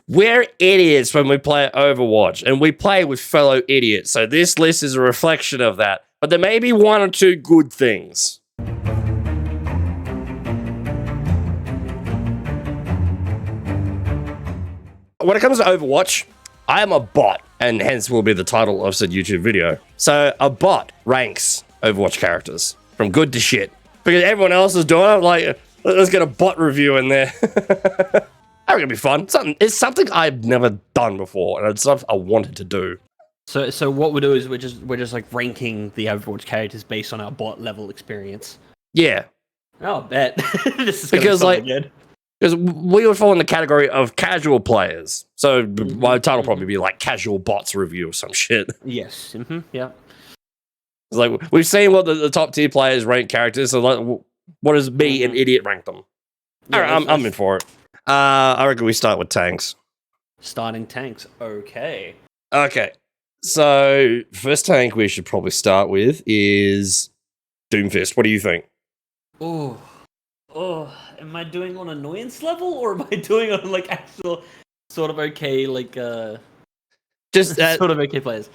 we're idiots when we play Overwatch, and we play with fellow idiots. So this list is a reflection of that. But there may be one or two good things. When it comes to Overwatch, I am a bot, and hence will be the title of said YouTube video. So a bot ranks Overwatch characters from good to shit. Because everyone else is doing it, like, let's get a bot review in there. I reckon it'd be fun. It's something I've never done before, and it's something I wanted to do. So what we do is we're just like ranking the Overwatch characters based on our bot level experience. Yeah. Oh, bet. This is because like good. Because we would fall in the category of casual players. So my title would probably be like casual bots review or some shit. Yes. Yeah. It's like we've seen what the top tier players rank characters. So like, what does me, an idiot, rank them? Yeah, All right, I'm in for it. I reckon we start with tanks. Starting tanks. Okay. Okay. So first tank we should probably start with is Doomfist. What do you think? Oh, am I doing on annoyance level, or am I doing on like actual sort of okay, like just sort of okay players?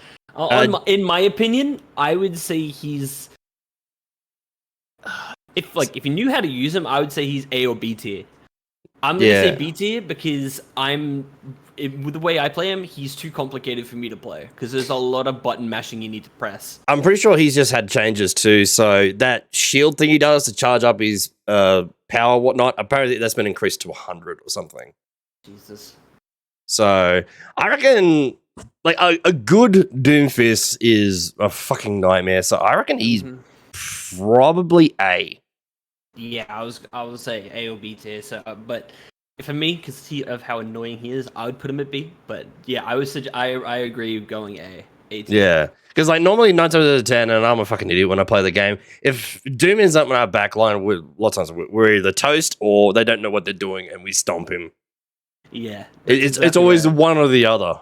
In my opinion, I would say he's if you knew how to use him, I would say he's A or B tier. I'm gonna say B tier because with the way I play him, he's too complicated for me to play because there's a lot of button mashing you need to press. I'm pretty sure he's just had changes too. So that shield thing he does to charge up his power, whatnot, apparently that's been increased to 100 or something. Jesus. So I reckon like a good Doomfist is a fucking nightmare. So I reckon he's probably A. Yeah, I would say A or B tier. So, but for me, because of how annoying he is, I would put him at B. But yeah, I agree going A tier. Yeah, because like normally 9 times out of 10, and I'm a fucking idiot when I play the game. If Doom ends up in our backline, lots of times we're either toast or they don't know what they're doing, and we stomp him. Yeah, it's always one or the other.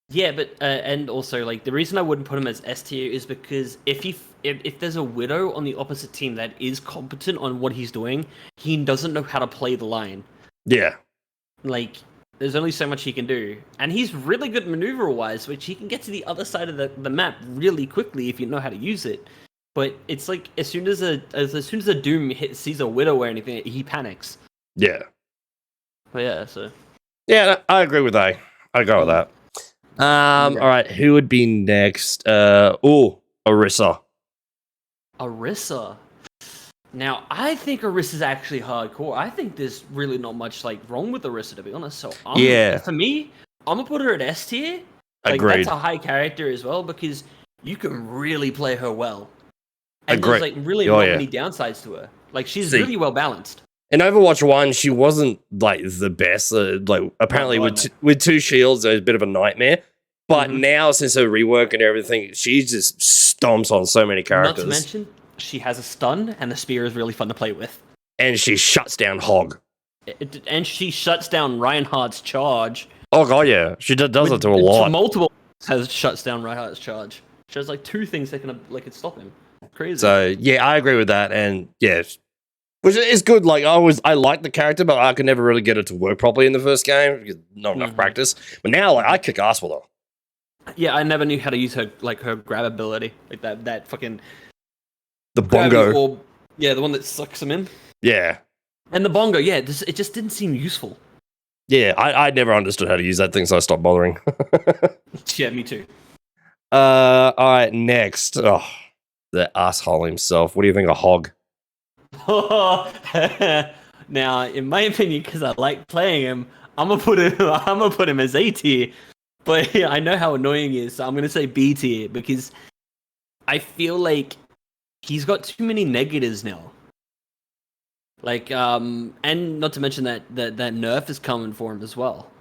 Yeah, but and also like the reason I wouldn't put him as S tier is because if there's a Widow on the opposite team that is competent on what he's doing, he doesn't know how to play the line. Yeah. Like, there's only so much he can do. And he's really good maneuver-wise, which he can get to the other side of the map really quickly if you know how to use it. But it's like, as soon as a Doom sees a Widow or anything, he panics. Yeah. But yeah, so... Yeah, I agree with that. I go with that. All right, who would be next? Orisa. Orisa. Now, I think Orisa's actually hardcore. I think there's really not much like wrong with Orisa, to be honest. So for me, I'm gonna put her at S tier. Like, agreed. That's a high character as well because you can really play her well. And agreed. There's like really not many downsides to her. Like she's really well balanced. In Overwatch 1, she wasn't like the best. Like apparently with 2 shields, it was a bit of a nightmare. But now, since her rework and everything, she just stomps on so many characters. Not to mention, she has a stun, and the spear is really fun to play with. And she shuts down Hog. And she shuts down Reinhardt's charge. Oh god, yeah, she does it to a lot. Multiple shuts down Reinhardt's charge. She has like 2 things that can stop him. Crazy. So yeah, I agree with that, and yeah. Which is good. Like I like the character, but I could never really get it to work properly in the first game because not enough practice. But now, like, I kick ass with her. Yeah, I never knew how to use her grab ability, like that fucking the bongo. Orb. Yeah, the one that sucks him in. Yeah, and the bongo. Yeah, it just didn't seem useful. Yeah, I never understood how to use that thing, so I stopped bothering. Yeah, me too. All right, next. Oh, the asshole himself. What do you think of Hog? Now, in my opinion, because I like playing him, I'm gonna put him as A tier. But yeah, I know how annoying he is, so I'm gonna say B tier because I feel like he's got too many negatives now. Like, and not to mention that nerf is coming for him as well.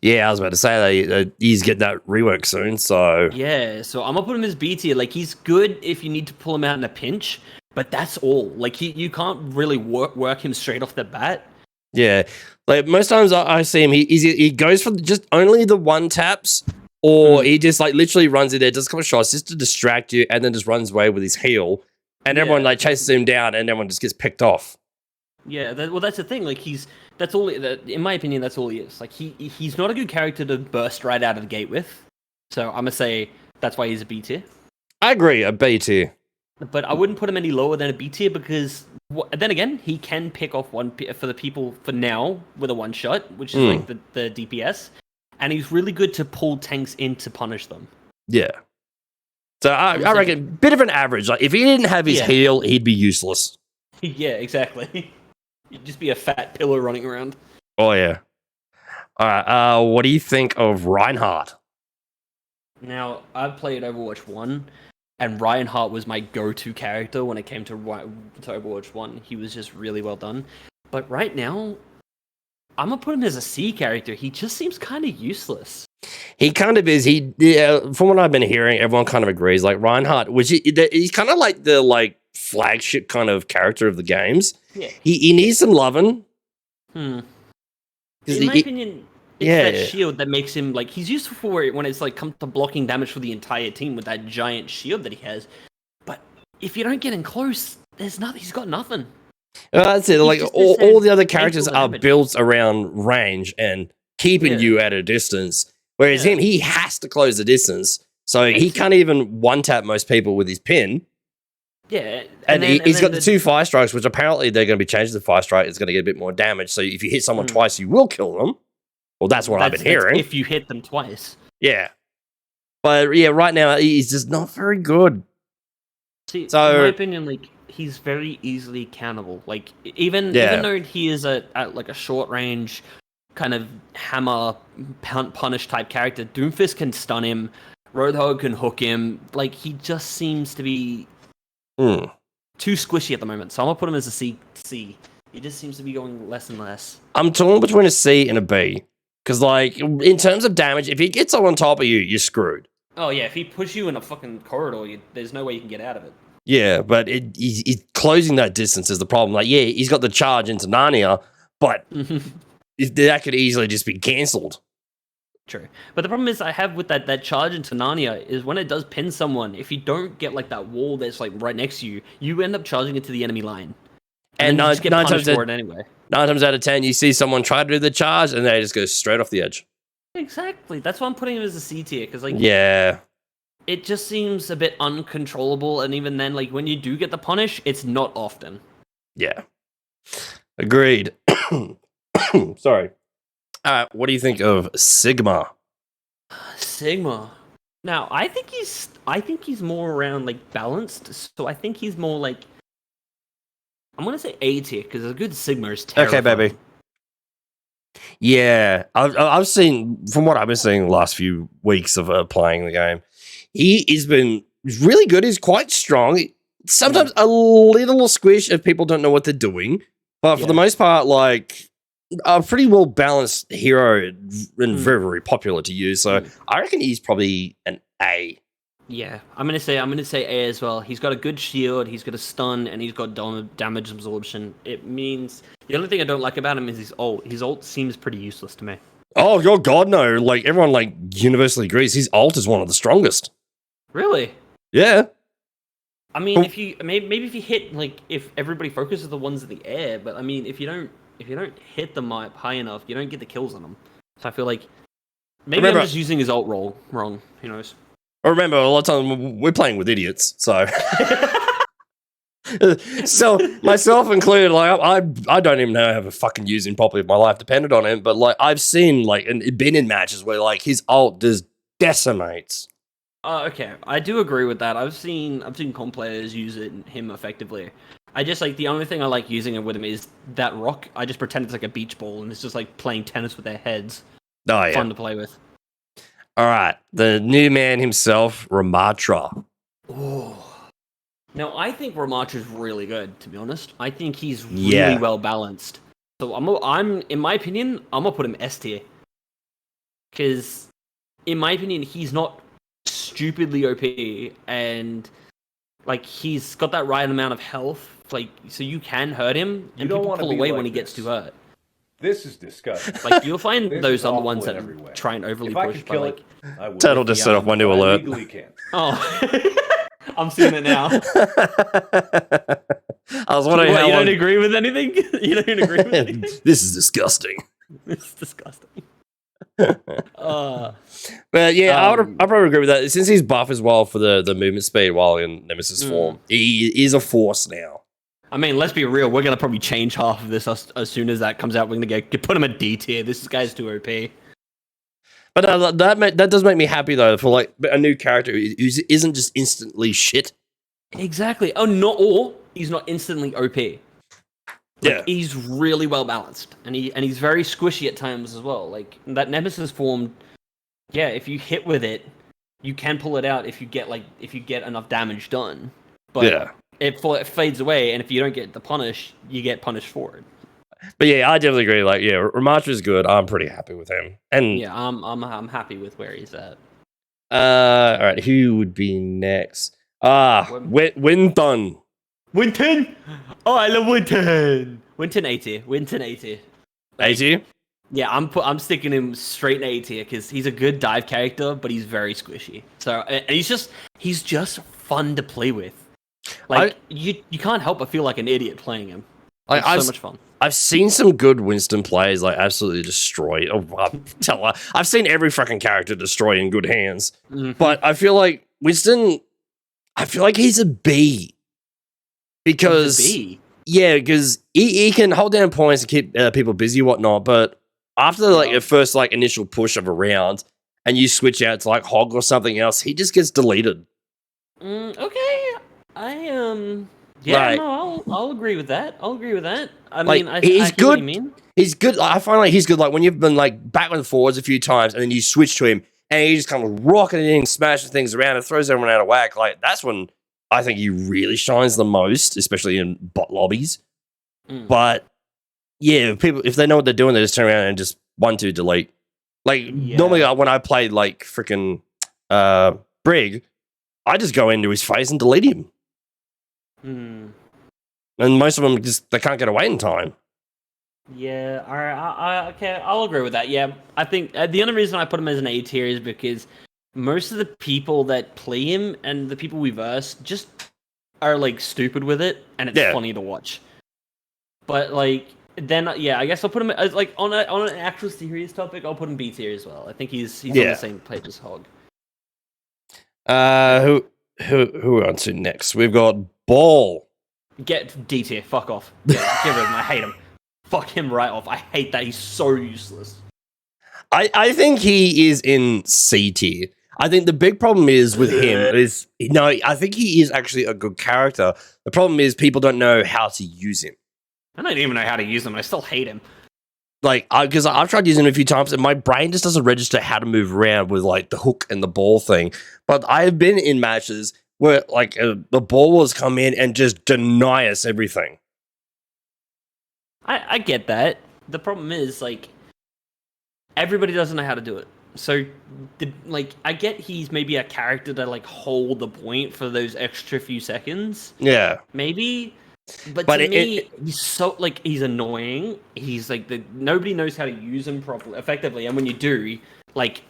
Yeah, I was about to say that he's getting that rework soon. So yeah, so I'm gonna put him as B tier. Like, he's good if you need to pull him out in a pinch. But that's all. Like, you can't really work him straight off the bat. Yeah. Like, most times I see him, he goes for just only the one taps, or he just, like, literally runs in there, does a couple of shots just to distract you, and then just runs away with his heal. And everyone, like, chases him down, and everyone just gets picked off. Yeah, well, that's the thing. Like, he's That's all. In my opinion, that's all he is. Like he's not a good character to burst right out of the gate with. So I'm gonna say that's why he's a B tier. I agree, a B tier. But I wouldn't put him any lower than a B tier because then again, he can pick off one for the people for now with a one shot, which is like the DPS, and he's really good to pull tanks in to punish them. Yeah. So I reckon bit of an average. Like if he didn't have his heal, he'd be useless. Yeah, exactly. He'd just be a fat pillar running around. Oh yeah. All right. What do you think of Reinhardt? Now I've played Overwatch 1. And Reinhardt was my go-to character when it came to Overwatch 1. He was just really well done. But right now, I'm going to put him as a C character. He just seems kind of useless. He kind of is. From what I've been hearing, everyone kind of agrees. Like Reinhardt, he's kind of like the flagship kind of character of the games. Yeah. He needs some loving. In my opinion... It's that shield that makes him, he's useful for it when it's, come to blocking damage for the entire team with that giant shield that he has. But if you don't get in close, there's nothing. He's got nothing. That's it. All the other characters are built around range and keeping you at a distance. Whereas him, he has to close the distance. So he can't even one-tap most people with his pin. Yeah. And he's got the 2 fire strikes, which apparently they're going to be changed to fire strike. It's going to get a bit more damage. So if you hit someone twice, you will kill them. Well, that's what I've been hearing. If you hit them twice. Yeah. But yeah, right now, he's just not very good. See, in my opinion, he's very easily countable. Even though he is a short range, kind of hammer, punish type character, Doomfist can stun him, Roadhog can hook him. He just seems to be too squishy at the moment. So I'm going to put him as a C. He just seems to be going less and less. I'm torn between a C and a B. Because, in terms of damage, if he gets on top of you, you're screwed. Oh, yeah. If he pushes you in a fucking corridor, there's no way you can get out of it. Yeah, but he's closing that distance is the problem. He's got the charge into Narnia, but that could easily just be cancelled. True. But the problem is I have with that charge into Narnia is when it does pin someone, if you don't get, that wall that's, right next to you, you end up charging into the enemy line. And you just get punished for it anyway. 9 times out of 10, you see someone try to do the charge, and they just go straight off the edge. Exactly. That's why I'm putting him as a C tier, because it just seems a bit uncontrollable, and even then, when you do get the punish, it's not often. Yeah. Agreed. Sorry. What do you think of Sigma? Sigma. Now, I think he's more around balanced, so I think he's more I'm gonna say A tier because a good Sigma is terrifying. Okay, baby. Yeah, I've seen from what I've been seeing the last few weeks of playing the game. He has been really good. He's quite strong. Sometimes a little squish if people don't know what they're doing, but for the most part, a pretty well balanced hero and very very popular to use. So I reckon he's probably an A. Yeah, I'm gonna say A as well. He's got a good shield, he's got a stun, and he's got damage absorption. It means the only thing I don't like about him is his ult. His ult seems pretty useless to me. Oh God, no! Everyone universally agrees his ult is one of the strongest. Really? Yeah. I mean, if you maybe if you hit if everybody focuses the ones in the air, but I mean if you don't hit them high enough, you don't get the kills on them. So I feel maybe I'm just using his ult roll wrong. Who knows? Remember, a lot of time we're playing with idiots, so so myself included. I don't even know how to fucking use him properly if my life depended on him. But I've seen and been in matches where his ult just decimates. Okay, I do agree with that. I've seen comp players use him effectively. I just the only thing I like using it with him is that rock. I just pretend it's a beach ball and it's just playing tennis with their heads. Oh yeah, fun to play with. All right, the new man himself, Ramatra. Oh, now I think Ramatra is really good. To be honest, I think he's really well balanced. So I'm in my opinion, I'm gonna put him S tier because, in my opinion, he's not stupidly OP and he's got that right amount of health. So you can hurt him and people pull away when he gets too hurt. This is disgusting. You'll find those other ones that try and overly push. Turtle just set off my new alert. Oh. I'm seeing it now. I was wondering how you don't long... agree with anything? You don't agree with anything? This is disgusting. It's disgusting. But yeah, I probably agree with that. Since he's buff as well for the movement speed while in Nemesis form, he is a force now. I mean, let's be real. We're gonna probably change half of this as soon as that comes out. We're gonna put him at D tier. This guy's too OP. But that does make me happy though for like a new character who isn't just instantly shit. Exactly. Oh, he's not instantly OP. He's really well balanced, and he's very squishy at times as well. Like that Nemesis form, yeah. If you hit with it, you can pull it out if you get enough damage done. But it fades away, and if you don't get the punish, you get punished for it. But yeah, I definitely agree. Like, yeah, Ramatra is good. I'm pretty happy with him. And yeah, I'm happy with where he's at. All right, who would be next? Winton. Winton. Oh, I love Winton. Winton A tier. Winton A tier. A tier? Yeah, I'm sticking him straight in A tier because he's a good dive character, but he's very squishy. So and he's just fun to play with. Like you can't help but feel like an idiot playing him. It's so much fun. I've seen some good Winston players like absolutely destroy. I've seen every fucking character destroy in good hands, but I feel like Winston. I feel like he's a B because because he can hold down points and keep people busy and whatnot. But after like the first like initial push of a round, and you switch out to like Hog or something else, he just gets deleted. Okay, I'll agree with that. I mean, he's good. What you mean. He's good. I find like he's good. Like when you've been like back and forwards a few times, and then you switch to him, and he just kind of rocketing in, smashing things around, and throws everyone out of whack. Like that's when I think he really shines the most, especially in bot lobbies. But yeah, people if they know what they're doing, they just turn around and just 1-2 delete. Like normally when I played like freaking Brig, I just go into his face and delete him. And most of them they can't get away in time. Yeah, all right. Okay, I'll agree with that. Yeah, I think the only reason I put him as an A tier is because most of the people that play him and the people we verse just are like stupid with it, and it's funny to watch. But like then, I guess I'll put him as like on an actual serious topic. I'll put him B tier as well. I think he's on the same page as Hog. Who on to next? We've got Ball. Get D tier. Fuck off. Get rid of him. I hate him. Fuck him right off. I hate that. He's so useless. I think he is in C tier. I think the big problem is with him is I think he is actually a good character. The problem is people don't know how to use him. I don't even know how to use him, and I still hate him. Like, because I've tried using him a few times, and my brain just doesn't register how to move around with like the hook and the ball thing. But I have been in matches where like the ballers come in and just deny us everything. I get that. The problem is like everybody doesn't know how to do it. So I get he's maybe a character to like hold the point for those extra few seconds. Yeah, maybe. But to me, he's so like he's annoying. He's like nobody knows how to use him properly, effectively. And when you do, like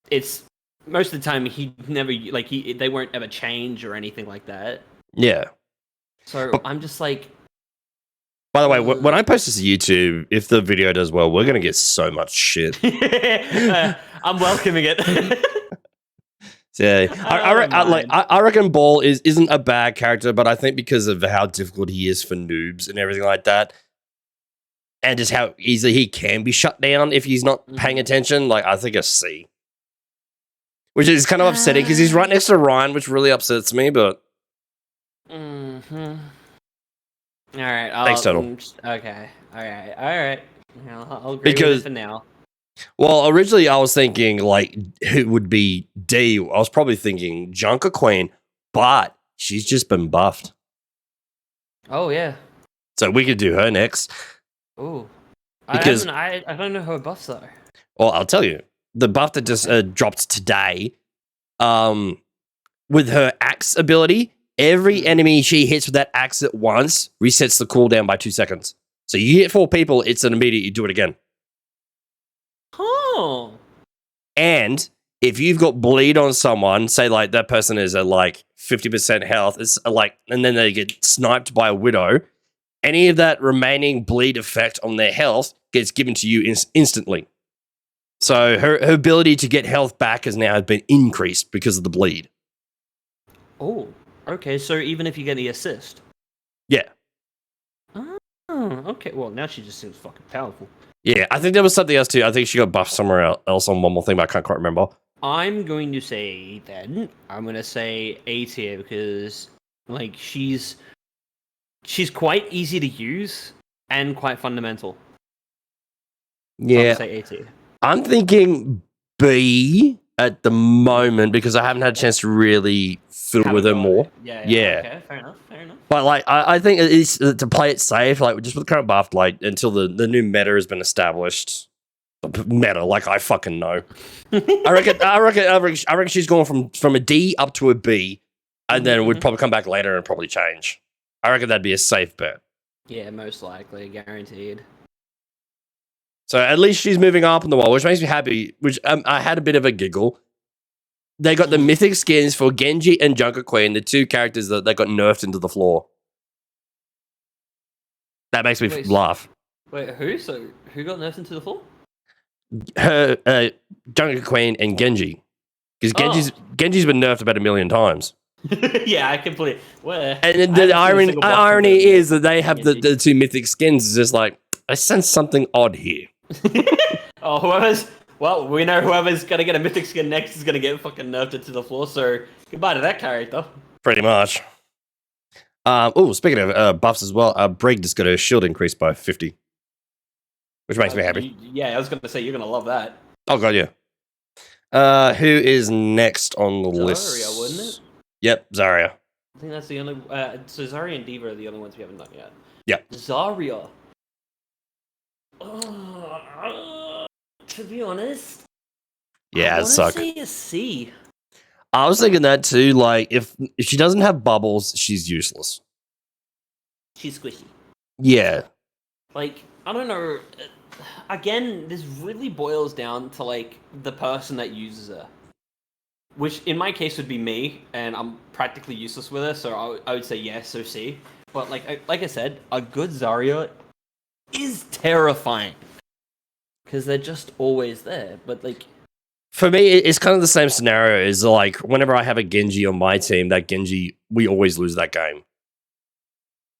it's most of the time he never like they won't ever change or anything like that. Yeah. So I'm just like. By the way, when I post this to YouTube, if the video does well, we're gonna get so much shit. I'm welcoming it. Yeah, I reckon Ball isn't a bad character, but I think because of how difficult he is for noobs and everything like that, and just how easily he can be shut down if he's not paying attention, like I think a C. Which is kind of upsetting because he's right next to Ryan, which really upsets me, but... All right. Thanks, Total. Okay. All right. I'll agree with it for now. Well, originally I was thinking like it would be D. I was probably thinking Junker Queen, but she's just been buffed. Oh yeah. So we could do her next. Ooh. Because I don't know her buffs though. Well, I'll tell you. The buff that just dropped today, with her axe ability, every enemy she hits with that axe at once resets the cooldown by 2 seconds. So you hit 4 people, it's an immediate, you do it again. Oh. And if you've got bleed on someone, say like that person is at like 50% health, it's like, and then they get sniped by a widow, any of that remaining bleed effect on their health gets given to you instantly. So her ability to get health back has now been increased because of the bleed. Oh, okay. So even if you get the assist. Yeah. Oh, okay. Well, now she just seems fucking powerful. Yeah, I think there was something else too. I think she got buffed somewhere else on one more thing, but I can't quite remember. I'm going to say then, I'm going to say A tier because, like, she's quite easy to use and quite fundamental. So Yeah. I'm going to say A tier. I'm thinking B at the moment because I haven't had a chance to really fiddle with her more. Yeah. Okay, fair enough. But like, I think it's to play it safe, like just with the current buff, like until the new meta has been established. Meta, like I fucking know. I reckon she's going from a D up to a B, and then would probably come back later and probably change. I reckon that'd be a safe bet. Yeah, most likely, guaranteed. So at least she's moving up in the world, which makes me happy. Which I had a bit of a giggle. They got the mythic skins for Genji and Junker Queen, the two characters that got nerfed into the floor. That makes me laugh. Wait, who? So who got nerfed into the floor? Her Junker Queen and Genji, because Genji's been nerfed about 1 million times. Yeah, I completely. Where? And the irony is that they have the two mythic skins. Is just like I sense something odd here. Well, we know whoever's gonna get a mythic skin next is gonna get fucking nerfed into the floor. So goodbye to that character. Pretty much. Speaking of buffs as well, Brig just got her shield increased by 50. Which makes me happy. Yeah, I was going to say, you're going to love that. Oh, God, yeah. Who is next on the list? Zarya, wouldn't it? Yep, Zarya. I think that's the only... so Zarya and D.Va are the only ones we haven't done yet. Yeah. Zarya. To be honest... Yeah, it sucks. I want to say a C. I was thinking that too. Like, if she doesn't have bubbles, she's useless. She's squishy. Yeah. Like, I don't know... Again, this really boils down to, like, the person that uses her. Which, in my case, would be me, and I'm practically useless with her, so I would say yes, so C. But, like I said, a good Zarya is terrifying. Because they're just always there, but, like... For me, it's kind of the same scenario as, like, whenever I have a Genji on my team, that Genji, we always lose that game.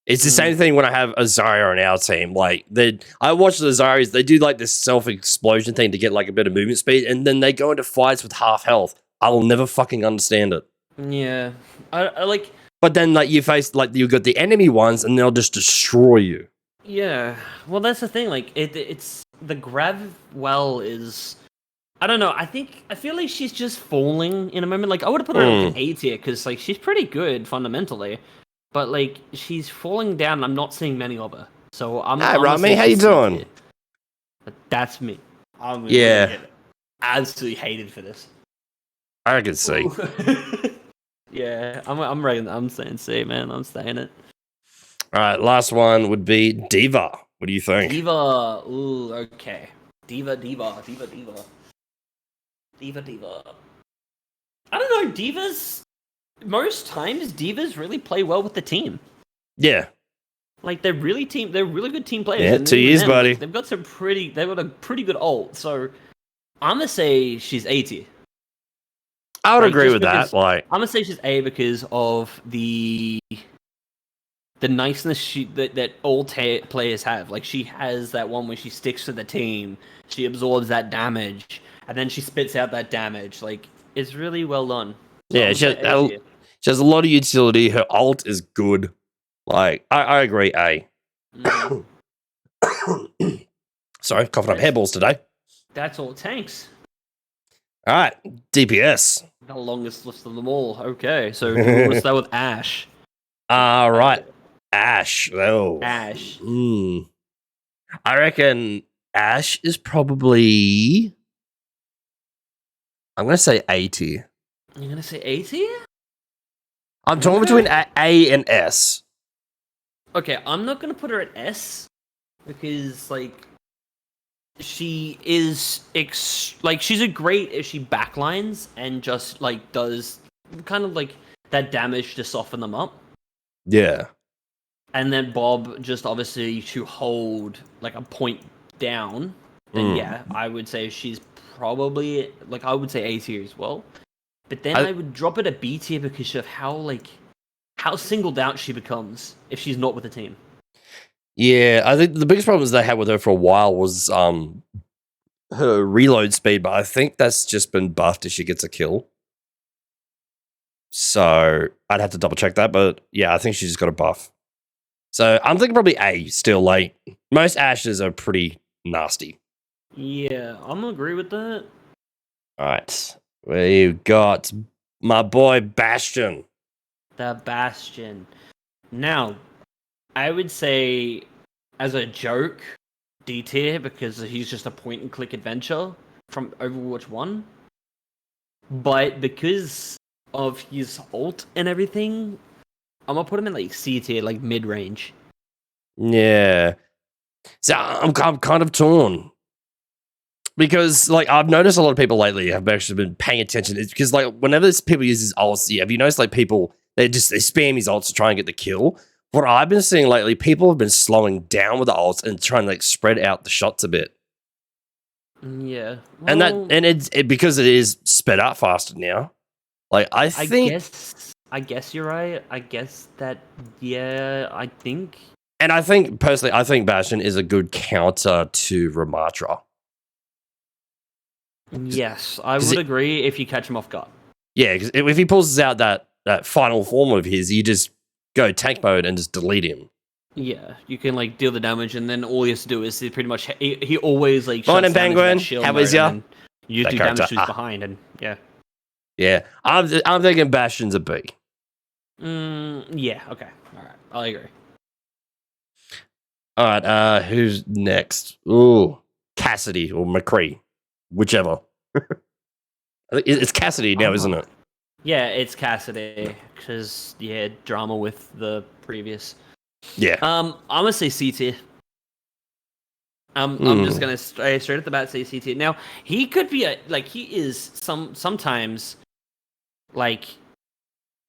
It's the same thing when I have a Zarya on our team. Like, I watch the Zaryas, they do like this self-explosion thing to get like a bit of movement speed, and then they go into fights with half health. I will never fucking understand it. Yeah. I like... But then, like, you face, like, you've got the enemy ones, and they'll just destroy you. Yeah. Well, that's the thing. Like, it's... The grab well is... I don't know. I feel like she's just falling in a moment. Like, I would have put her in an A tier, because, like, she's pretty good, fundamentally. But, like, she's falling down, and I'm not seeing many of her. So, Hey, Rami, how you doing? But that's me. I'm absolutely hated for this. I reckon C. Yeah, I'm saying C, man. I'm saying it. All right, last one would be D.Va. What do you think? D.Va. Ooh, okay. D.Va. I don't know, D.Va's... Most times, D.Vas really play well with the team. Yeah. Like, they're really good team players. Yeah, 2 years, buddy. They've got a pretty good ult, so I'm gonna say she's A tier. I would agree with that. Like, I'm gonna say she's A because of the niceness that all players have. Like, she has that one where she sticks to the team, she absorbs that damage, and then she spits out that damage. Like, it's really well done. So yeah, she has a lot of utility. Her ult is good. Like, I agree, A. Sorry, coughing up hairballs today. That's all tanks. All right, DPS. The longest list of them all. Okay, so we'll start with Ashe. All right, Ashe. Oh, Ashe. I reckon Ashe is probably... I'm going to say A tier. You're going to say A tier? I'm talking between A and S. Okay, I'm not going to put her at S because, like, she is like she's a great if she backlines and just like does kind of like that damage to soften them up. Yeah. And then Bob just obviously to hold like a point down. Then yeah, I would say she's probably like I would say A tier as well. But then I would drop it at B tier because of how singled out she becomes if she's not with the team. Yeah, I think the biggest problems they had with her for a while was her reload speed, but I think that's just been buffed if she gets a kill. So I'd have to double check that, but yeah, I think she's just got a buff. So I'm thinking probably A still. Like most Ashes are pretty nasty. Yeah, I'm gonna agree with that. All right, we've got my boy Bastion. The Bastion. Now, I would say as a joke, D tier because he's just a point and click adventure from Overwatch 1. But because of his ult and everything, I'm gonna put him in like C tier, like mid range. Yeah, so I'm kind of torn because like I've noticed a lot of people lately have actually been paying attention. It's because like whenever people use his ults, yeah, have you noticed like people they spam his ults to try and get the kill? What I've been seeing lately, people have been slowing down with the ults and trying to like spread out the shots a bit. Yeah, well, and it's because it is sped up faster now. Like I guess you're right. I guess that I think. And I think personally, I think Bastion is a good counter to Ramatra. Yes, I would agree if you catch him off guard. Yeah, because if he pulls out that final form of his, you just go tank mode and just delete him. Yeah, you can like deal the damage, and then all he has to do is pretty much he always like. Morning, Penguin. How is ya? You do damage to his behind, and yeah. Yeah, I'm thinking Bastion's a B. Yeah. Okay. All right. I agree. All right. Who's next? Ooh, Cassidy or McCree, whichever. It's Cassidy now, isn't it? Yeah, it's Cassidy because drama with the previous. Yeah. I'm gonna say C tier. I'm just gonna straight at the bat say C tier. Now he could be he is sometimes like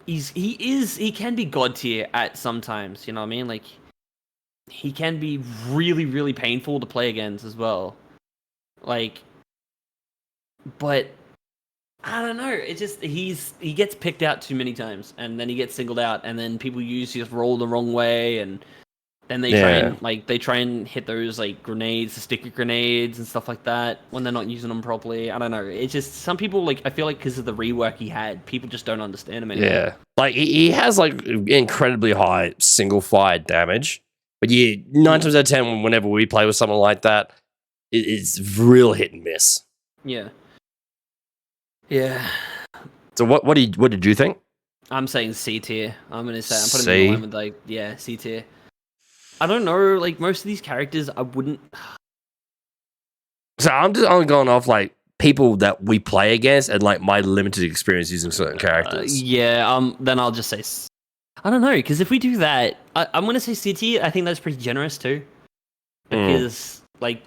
he can be god tier at sometimes. You know what I mean? Like he can be really really painful to play against as well. Like, but I don't know. It just he gets picked out too many times, and then he gets singled out, and then people use his roll the wrong way, and then they try and hit those like grenades, the sticky grenades and stuff like that when they're not using them properly. I don't know. It's just some people like I feel like because of the rework he had, people just don't understand him anymore. Yeah, like he has like incredibly high single fire damage, but 9 times out of 10, whenever we play with someone like that, it's real hit and miss. Yeah. Yeah. So what did you think? I'm saying C tier. I'm putting him in line with like C tier. I don't know, like most of these characters I wouldn't. So I'm just only going off like people that we play against and like my limited experience using certain characters. Then I'll just say I don't know, because if we do that, I'm gonna say C tier. I think that's pretty generous too. Because like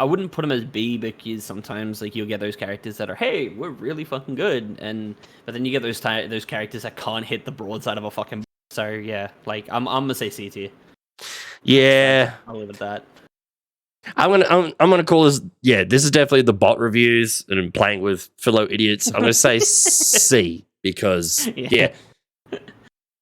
I wouldn't put him as B because sometimes like you'll get those characters that are hey we're really fucking good but then you get those characters that can't hit the broadside of a fucking so yeah like I'm gonna say C tier. Yeah, I'll leave it at that. I'm gonna call this. Yeah, this is definitely the bot reviews and I'm playing with fellow idiots. I'm gonna say C because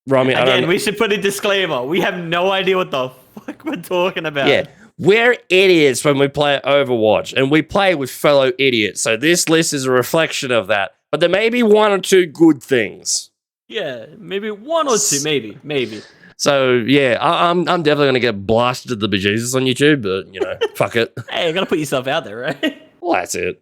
Rami, again, we should put a disclaimer. We have no idea what the fuck we're talking about. Yeah. We're idiots when we play Overwatch, and we play with fellow idiots. So this list is a reflection of that. But there may be 1 or 2 good things. Yeah, maybe 1 or 2, maybe. So yeah, I'm definitely gonna get blasted to the bejesus on YouTube, but fuck it. Hey, you gotta put yourself out there, right? Well, that's it.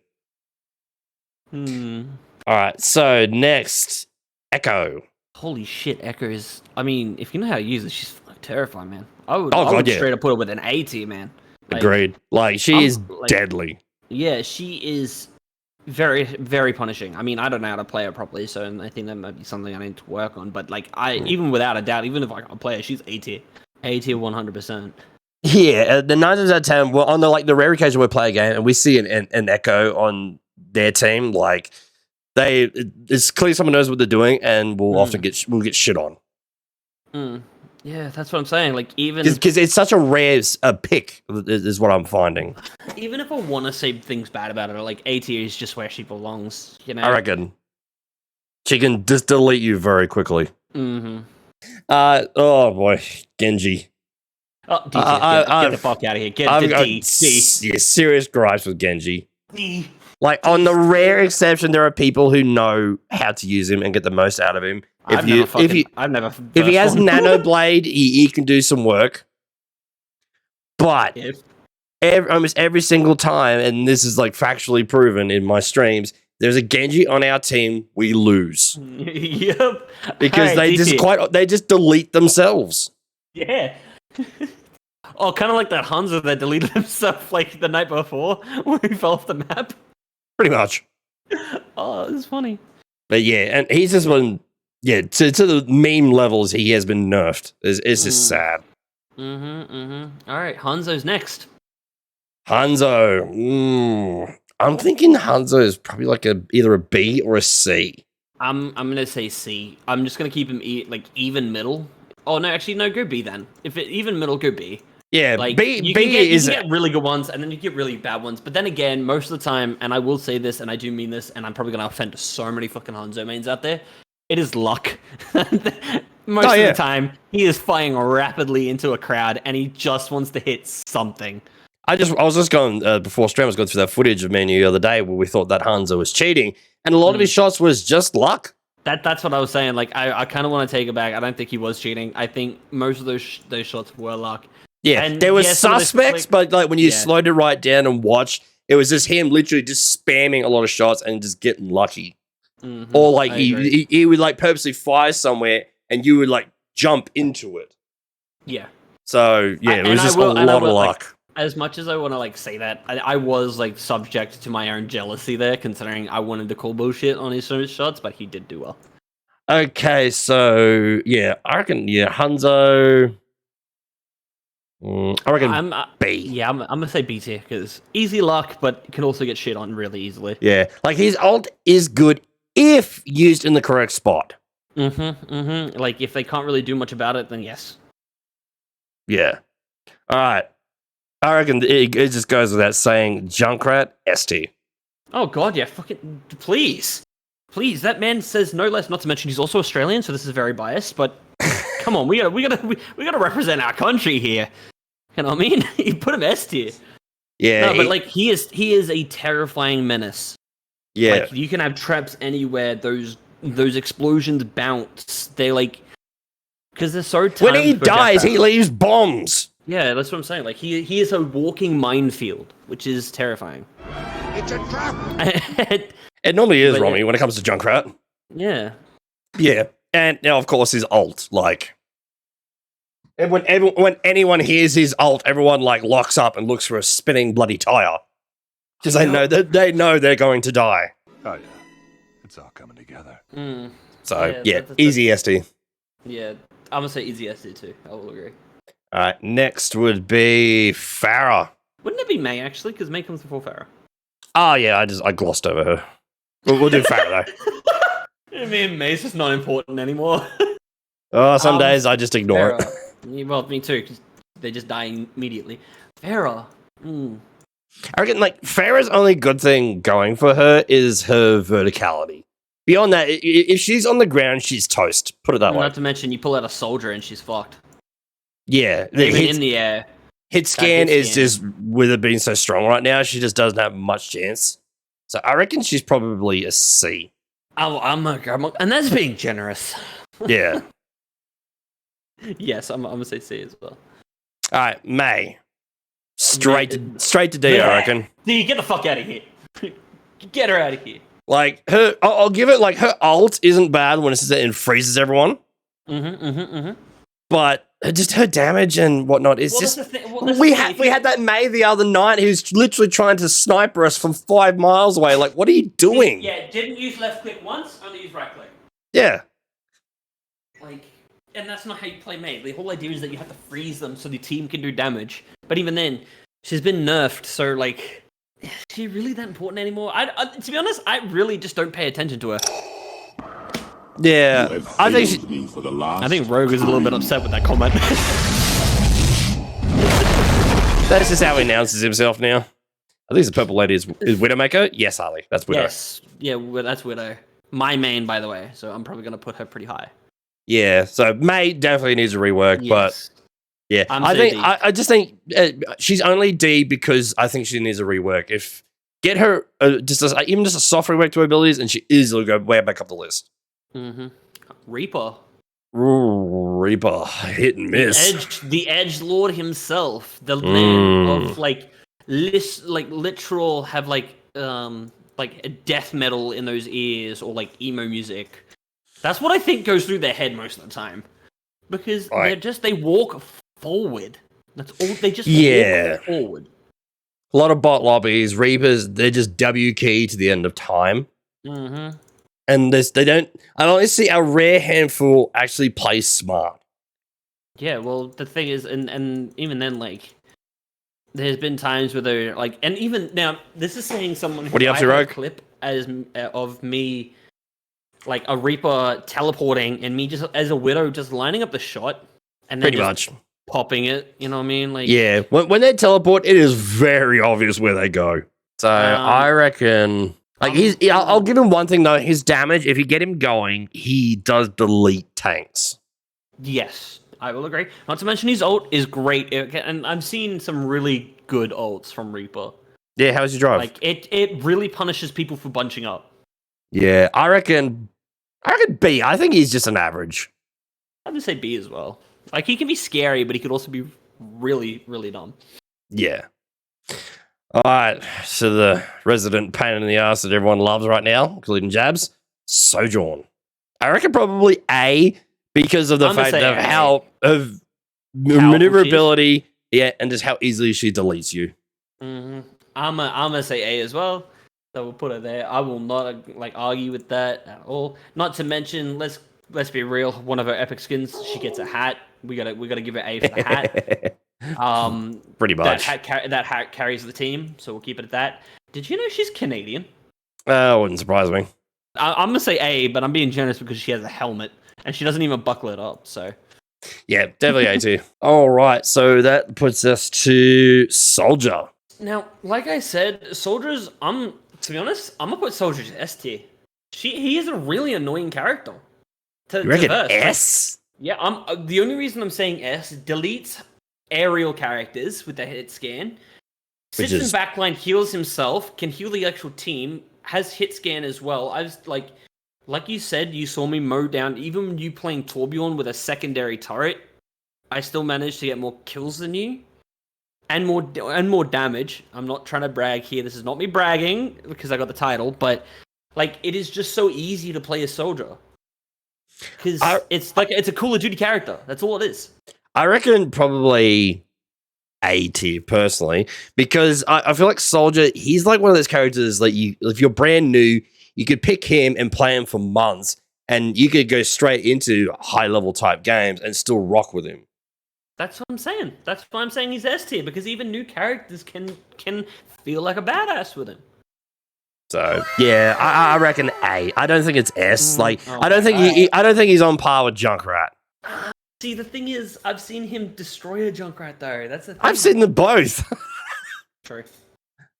All right. So next, Echo. Holy shit, Echo is. I mean, if you know how to use her, she's terrifying, man. I would straight up put her with an A tier, man. Agreed. Like she is deadly. Yeah, she is very, very punishing. I mean, I don't know how to play her properly, so I think that might be something I need to work on. But like, even without a doubt, even if I can't play her, she's A tier. A tier 100%. Yeah, the 9 times out of 10, well, on the rare occasion we play a game and we see an echo on their team, like it's clear someone knows what they're doing, and we'll often get shit on. Yeah, that's what I'm saying. Like, even because it's such a rare pick is what I'm finding. Even if I want to say things bad about it, like AT is just where she belongs. You know, I reckon she can just delete you very quickly. Mm-hmm. Oh boy, Genji. Oh, DT, get the fuck out of here. Get the D. Yeah, serious gripes with Genji. Like, on the rare exception, there are people who know how to use him and get the most out of him. If he has Nano Blade, he can do some work. But almost every single time, and this is like factually proven in my streams, there's a Genji on our team, we lose. Yep. Because they just delete themselves. Yeah. Oh, kind of like that Hanzo that deleted himself like the night before when he fell off the map. Pretty much. Oh, it's funny. But yeah, and he's just been, to the meme levels, he has been nerfed. It's just sad. All right, Hanzo's next. Hanzo. I'm thinking Hanzo is probably like either a B or a C. I'm gonna say C. I'm just gonna keep him even middle. Oh no, actually no, go B then. If it even middle, go B. Yeah, like B. You can get really good ones, and then you get really bad ones. But then again, most of the time, and I will say this, and I do mean this, and I'm probably gonna offend so many fucking Hanzo mains out there. It is luck. Most of the time, he is firing rapidly into a crowd, and he just wants to hit something. I was just going before stream. I was going through that footage of me and you the other day where we thought that Hanzo was cheating, and a lot of his shots was just luck. That's what I was saying. Like I kind of want to take it back. I don't think he was cheating. I think most of those shots were luck. Yeah, and there were suspects, but like when you slowed it right down and watched, it was just him literally just spamming a lot of shots and just getting lucky. Or like he would like purposely fire somewhere and you would like jump into it. Yeah. So yeah, it was just a lot of luck. Like, as much as I want to like say that, I was like subject to my own jealousy there, considering I wanted to call bullshit on his shots, but he did do well. Okay, so yeah, I reckon Hanzo. I reckon B. Yeah, I'm gonna say B tier because easy luck, but can also get shit on really easily. Yeah, like his ult is good if used in the correct spot. Like if they can't really do much about it, then yes. Yeah. All right. I reckon it just goes without saying. Junkrat ST. Oh god, yeah, fucking please. That man says no less. Not to mention he's also Australian, so this is very biased. But come on, we gotta represent our country here. You know what I mean? You put him S tier. Yeah, no, but like he is a terrifying menace. Yeah, like you can have traps anywhere. Those explosions bounce. They like because they're so. When he dies, he leaves bombs. Yeah, that's what I'm saying. Like he is a walking minefield, which is terrifying. It's a trap. It normally is, Romy, when it comes to Junkrat. Yeah. Yeah, and now of course his ult, like. And when anyone hears his ult, everyone like locks up and looks for a spinning bloody tire, because they know they're going to die. Oh yeah, it's all coming together. So yeah, easy ST. Yeah, I'm gonna say easy ST too. I will agree. All right, next would be Pharah. Wouldn't it be May actually? Because May comes before Pharah. Oh yeah, I glossed over her. We'll do Pharah though. I mean, May's just not important anymore. Oh, some days I just ignore it. Well, me too, because they just die immediately. Pharah. I reckon, like, Pharah's only good thing going for her is her verticality. Beyond that, if she's on the ground, she's toast. Put it that way. Not to mention, you pull out a soldier and she's fucked. Yeah. Even in the air. Hit scan is just, with it being so strong right now, she just doesn't have much chance. So I reckon she's probably a C. And that's being generous. Yeah. Yes, I'm gonna say C as well. All right, May. Straight to D, I reckon. D, get the fuck out of here. Get her out of here. Like I'll give it like her ult isn't bad when it sits there and freezes everyone. But just her damage and whatnot is just. We had that May the other night who's literally trying to sniper us from 5 miles away. Like, what are you doing? Yeah, didn't use left click once, only use right click. Yeah. Like. and that's not how you play Mei. The whole idea is that you have to freeze them so the team can do damage. But even then, she's been nerfed, so like, is she really that important anymore? To be honest, I really just don't pay attention to her. Yeah, I think Rogue is a little bit upset with that comment. That's just how he announces himself now. I think the purple lady is Widowmaker. Yes, Harley, that's Widow. Yes, yeah, that's Widow. My main, by the way, so I'm probably gonna put her pretty high. Yeah, so Mei definitely needs a rework, Yes. but yeah, I just think she's only D because I think she needs a rework. If get her even just a soft rework to her abilities, and she easily go way back up the list. Mm-hmm. Reaper. Ooh, Reaper, hit and miss. The Edge Lord himself, the man of literal have like a death metal in those ears or like emo music. That's what I think goes through their head most of the time, because they walk forward. That's all they just walk forward. A lot of bot lobbies, Reapers, they're just W key to the end of time. Mm-hmm. And I only see a rare handful actually play smart. Yeah, well, the thing is, and even then, like, there's been times where they're like, and even now, this is saying someone. What are you up to, Rogue? Clip of me, like a Reaper teleporting, and me just as a Widow just lining up the shot, and then pretty much popping it. You know what I mean? Like, yeah, when they teleport, it is very obvious where they go. So I reckon. Like I'll give him one thing though. His damage, if you get him going, he does delete tanks. Yes, I will agree. Not to mention his ult is great, and I've seen some really good ults from Reaper. Yeah, how's your drive? Like it really punishes people for bunching up. Yeah, I reckon B. I think he's just an average. I'd just say B as well. Like he can be scary, but he could also be really, really dumb. Yeah. All right, so the resident pain in the ass that everyone loves right now, including Jabs, Sojourn. I reckon probably A because of the fact of maneuverability, and just how easily she deletes you. Mm-hmm. I'm gonna say A as well. So we'll put her there. I will not argue with that at all. Not to mention, let's be real. One of her epic skins, she gets a hat. We gotta give her A for the hat. Pretty much. That hat carries the team, so we'll keep it at that. Did you know she's Canadian? Wouldn't surprise me. I'm gonna say A, but I'm being generous because she has a helmet and she doesn't even buckle it up. So yeah, definitely A too. All right, so that puts us to Soldier. Now, like I said, Soldier's. To be honest, I'm gonna put Soldier to S tier. He is a really annoying character. You reckon S? Yeah, the only reason I'm saying S deletes aerial characters with the hit scan, sits in backline, heals himself, can heal the actual team, has hit scan as well. I was like you said, you saw me mow down, even when you playing Torbjorn with a secondary turret, I still managed to get more kills than you. And more damage. I'm not trying to brag here. This is not me bragging because I got the title, but like it is just so easy to play a soldier. Because it's a Call of Duty character. That's all it is. I reckon probably A tier personally, because I feel like Soldier, he's like one of those characters like if you're brand new, you could pick him and play him for months, and you could go straight into high level type games and still rock with him. That's what I'm saying. That's why I'm saying he's S tier, because even new characters can feel like a badass with him. So yeah, I reckon A. I don't think it's S. I don't think he's on par with Junkrat. See, the thing is, I've seen him destroy a Junkrat though. That's the thing. I've seen them both. True.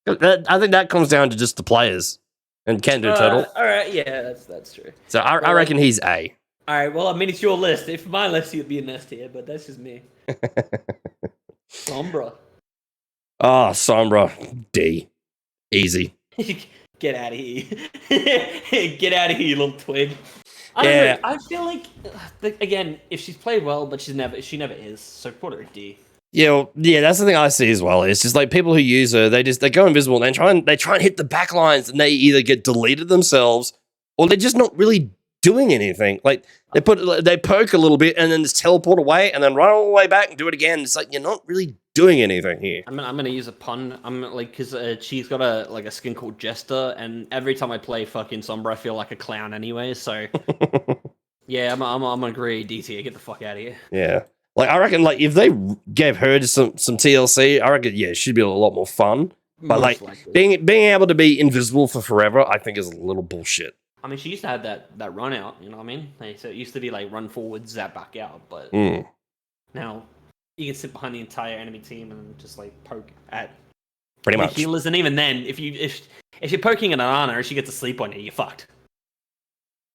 I think that comes down to just the players and can do total. All right, yeah, that's true. So I reckon he's A. All right, well, I mean, it's your list. If my list, you'd be an S tier, but that's just me. Sombra. Oh, Sombra. D. Easy. Get out of here. Get out of here, you little twig. I don't know. I feel like, again, if she's played well, but she never is, so put her at D. Yeah, well, that's the thing I see as well. It's just like people who use her, they go invisible and they try and hit the back lines, and they either get deleted themselves or they're just not really doing anything. Like they poke a little bit and then just teleport away and then run all the way back and do it again. It's like you're not really doing anything here. I'm gonna use a pun. I'm like, because she's got a skin called Jester, and every time I play fucking Sombra, I feel like a clown anyway. So Yeah, I'm agree. DT, get the fuck out of here. Yeah. Like, I reckon, like, if they gave her just some TLC, I reckon, yeah, she'd be a lot more fun. But, Most like, likely. being able to be invisible for forever, I think is a little bullshit. I mean, she used to have that run out. You know what I mean? Like, so it used to be like run forward, zap back out. But now you can sit behind the entire enemy team and just like poke at Pretty the much. healers. And even then, if you're poking at an Ana and she gets asleep on you, you're fucked.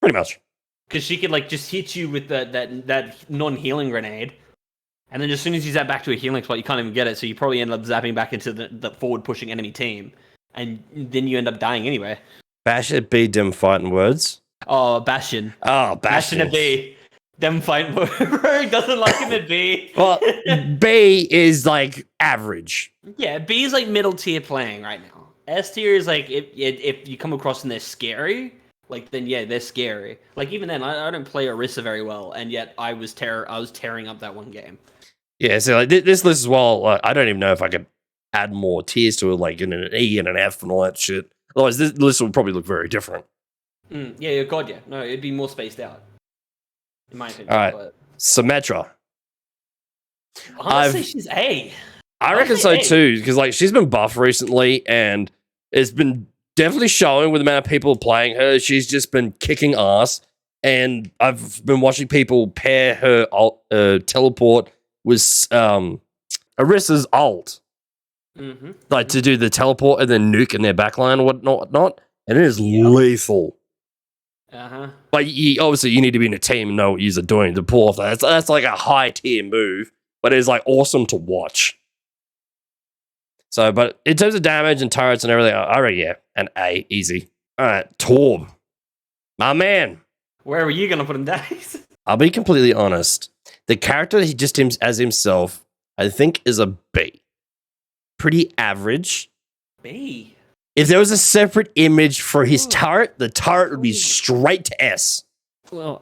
Pretty much. Because she could like just hit you with that non-healing grenade, and then as soon as you zap back to a healing spot, you can't even get it. So you probably end up zapping back into the forward pushing enemy team, and then you end up dying anyway. Bash it be dim fighting words. Oh, Bastion. Oh, Bastion. Bastion at B. Them fight bro doesn't like him at B. Well, B is like average. Yeah, B is like middle tier playing right now. S tier is like if you come across and they're scary, like then yeah, they're scary. Like even then, I don't play Orisa very well, and yet I was tearing up that one game. Yeah, so like this list as well, I don't even know if I could add more tiers to it, like in an E and an F and all that shit. Otherwise, this list will probably look very different. Yeah, God, yeah. No, it'd be more spaced out. In my opinion. All right. But Symmetra. I'd say she's A. I reckon so too, because like she's been buffed recently, and it's been definitely showing with the amount of people playing her. She's just been kicking ass, and I've been watching people pair her teleport with Orisa's ult, like to do the teleport and then nuke in their backline and whatnot, and it is lethal. Like obviously you need to be in a team and know what you're doing to pull off that. That's like a high tier move, but it's like awesome to watch. So, but in terms of damage and turrets and everything, I reckon yeah, an A, easy. All right, Torb, my man. Where are you gonna put him, Dax? I'll be completely honest. The character he just as himself, I think, is a B. Pretty average. B. If there was a separate image for his turret, the turret would be straight to S. Well,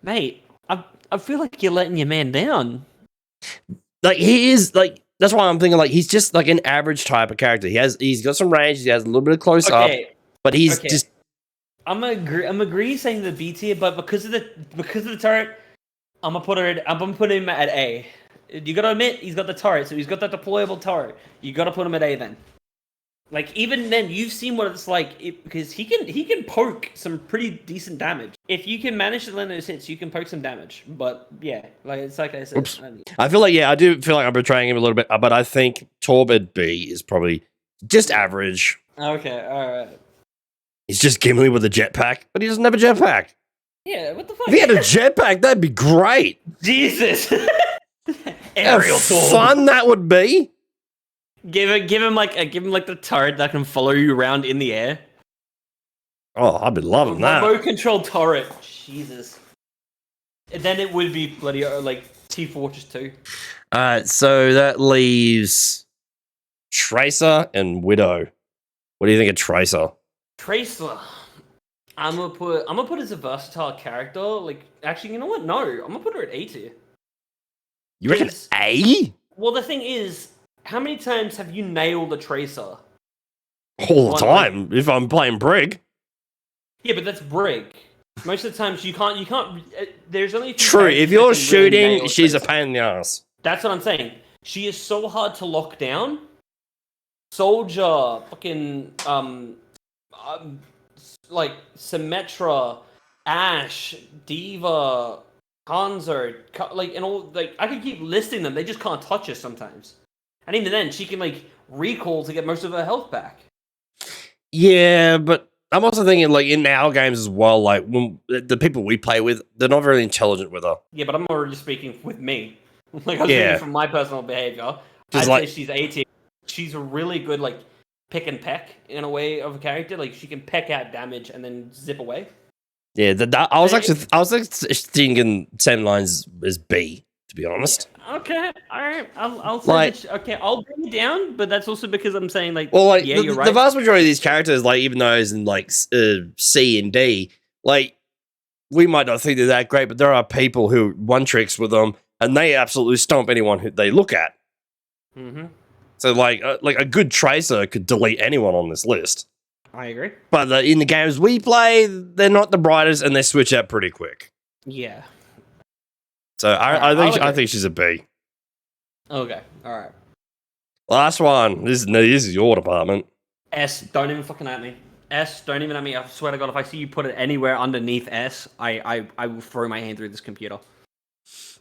mate, I feel like you're letting your man down. Like he is like that's why I'm thinking like he's just like an average type of character. He's got some range. He has a little bit of close up, but he's just. I'm agree saying the B tier, but because of the turret, I'm gonna put him at A. You gotta admit he's got the turret, so he's got that deployable turret. You gotta put him at A then. Like even then, you've seen what it's like because he can poke some pretty decent damage. If you can manage to land those hits, you can poke some damage. But yeah, like it's like I said. Oops. I feel like I do feel like I'm betraying him a little bit, but I think Torb at B is probably just average. Okay, all right. He's just Gimli with a jetpack, but he doesn't have a jetpack. Yeah, what the fuck? If he had a jetpack, that'd be great. Jesus. Aerial Torb. Fun that would be. Give him like the turret that can follow you around in the air. Oh, I'd be loving that. Remote control turret. Jesus. And then it would be bloody like T-Fortress 2. So that leaves Tracer and Widow. What do you think of Tracer? Tracer. I'm gonna put as a versatile character. Like, actually, you know what? No, I'm gonna put her at A tier. You reckon A? Well, the thing is, how many times have you nailed a Tracer? All the time. If I'm playing Brig. Yeah, but that's Brig. Most of the times you can't. There's only a few true. If you're shooting, really she's a pain in the ass. That's what I'm saying. She is so hard to lock down. Soldier, fucking like Symmetra, Ashe, Diva, Hanzo, like and all like I could keep listing them. They just can't touch her sometimes. And even then, she can like recall to get most of her health back. Yeah, but I'm also thinking like in our games as well. Like when the people we play with, they're not very intelligent with her. Yeah, but I'm already speaking with me. Like I'm speaking from my personal behavior. I'd say she's A tier. She's a really good like pick and peck in a way of a character. Like she can peck out damage and then zip away. Yeah, I was actually thinking same lines as B, to be honest. Yeah. Okay, all right. I'll say like, okay. I'll bring it down, but that's also because I'm saying like, well, like yeah, you're right. The vast majority of these characters, like even those in like C and D, like we might not think they're that great, but there are people who one tricks with them and they absolutely stomp anyone who they look at. Mm-hmm. So like a good Tracer could delete anyone on this list. I agree. But in the games we play, they're not the brightest, and they switch out pretty quick. Yeah. So I think she's a B. Okay. All right. Last one. This is your department. S. Don't even fucking at me. S. Don't even at me. I swear to God, if I see you put it anywhere underneath S, I will throw my hand through this computer.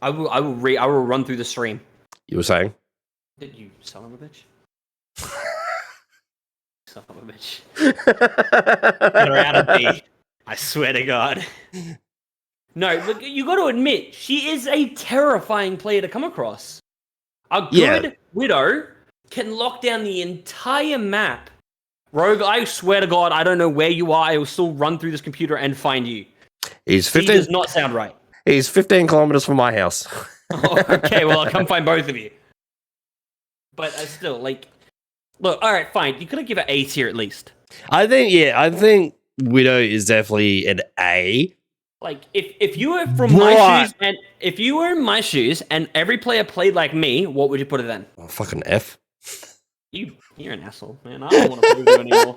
I will run through the stream. You were saying? Did you son of a bitch? Son of a bitch. Get her out of B. I swear to God. No, look, you got to admit, she is a terrifying player to come across. A good Widow can lock down the entire map. Rogue, I swear to God, I don't know where you are. I will still run through this computer and find you. He does not sound right. He's 15 kilometers from my house. Oh, okay, well, I'll come find both of you. But still, like, look, all right, fine. You could have given an A tier at least. I think Widow is definitely an A. Like, if you were from my shoes, and if you were in my shoes, and every player played like me, what would you put it then? Oh, fucking F. You're an asshole, man. I don't want to play with you anymore.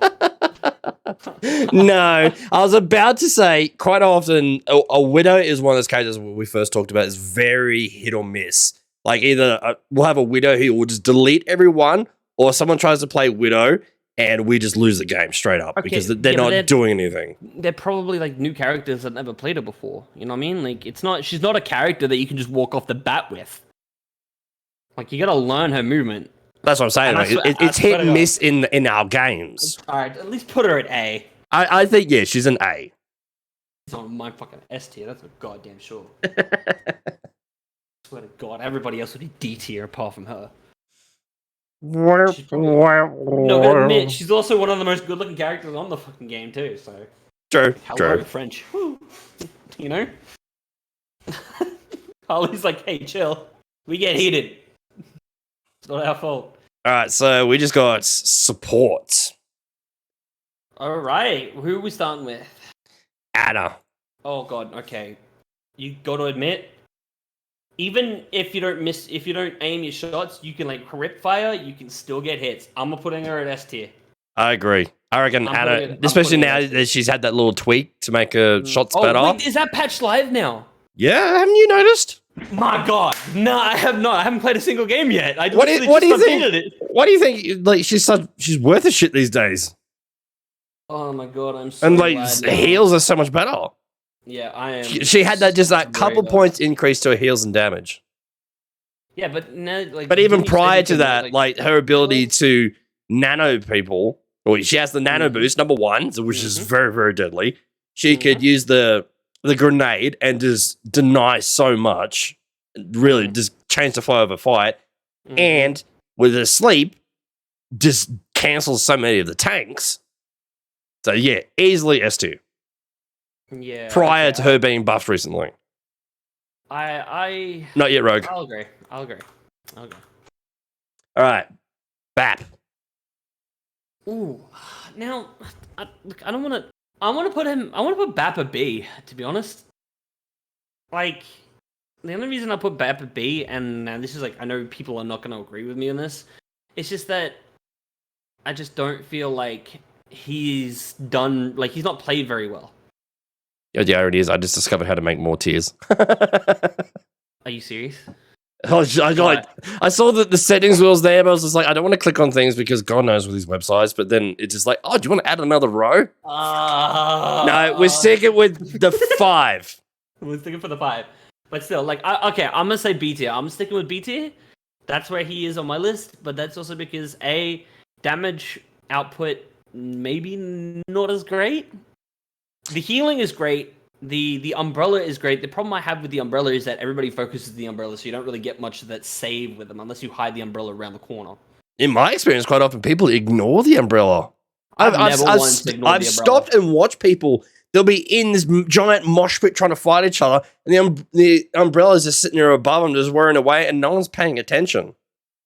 No, I was about to say, quite often, a Widow is one of those characters we first talked about is very hit or miss. Like, either we'll have a Widow who will just delete everyone, or someone tries to play Widow, and we just lose the game straight up because they're not doing anything. They're probably like new characters that never played her before. You know what I mean? Like, she's not a character that you can just walk off the bat with. Like, you gotta learn her movement. That's what I'm saying. Like, it's hit and miss in our games. All right, at least put her at A. I think, yeah, she's an A. It's on my fucking S tier, that's for goddamn sure. Swear to God, everybody else would be D tier apart from her. No, but admit, she's also one of the most good-looking characters on the fucking game too. So, true. French. Woo. You know, Harley's like, "Hey, chill. We get heated. It's not our fault." All right, so we just got support. All right, who are we starting with? Anna. Oh God. Okay, you got to admit. Even if you don't aim your shots, you can like grip fire, you can still get hits. I'm putting her at S tier. I agree. I reckon Anna, especially now that she's had that little tweak to make her shots better. Wait, is that patch live now? Yeah, haven't you noticed? My God, no, I have not. I haven't played a single game yet. What do you think? What do you think? Like she's worth a shit these days. Oh my God, I'm so and like glad heals are so much better. Yeah, I am. She had that just like couple points increase to her heals and damage. Yeah, but now, like, but even prior to that, like her ability to nano people, or she has the nano boost number 1, which is very very deadly. She could use the grenade and just deny so much, really just change the flow of a fight, and with her sleep, just cancels so many of the tanks. So yeah, easily S2. Yeah. Prior to her being buffed recently. I Not yet, Rogue. I'll agree. Okay. All right. BAP. Ooh. Now, look, I want to put BAP a B, to be honest. Like, the only reason I put BAP a B, and this is like, I know people are not going to agree with me on this, it's just that I just don't feel like he's not played very well. Yeah, it is. I just discovered how to make more tiers. Are you serious? I saw that the settings wheel was there, but I was just like, I don't want to click on things because God knows with these websites. But then it's just like, oh, do you want to add another row? No, we're sticking with the 5. We're sticking for the 5. But still, like, okay, I'm going to say B tier. I'm sticking with B tier. That's where he is on my list. But that's also because, A, damage output maybe not as great. The healing is great. The umbrella is great. The problem I have with the umbrella is that everybody focuses the umbrella, so you don't really get much of that save with them unless you hide the umbrella around the corner. In my experience, quite often people ignore the umbrella. I've stopped and watched people. They'll be in this giant mosh pit trying to fight each other, and the umbrella's just sitting there above them, just whirring away, and no one's paying attention.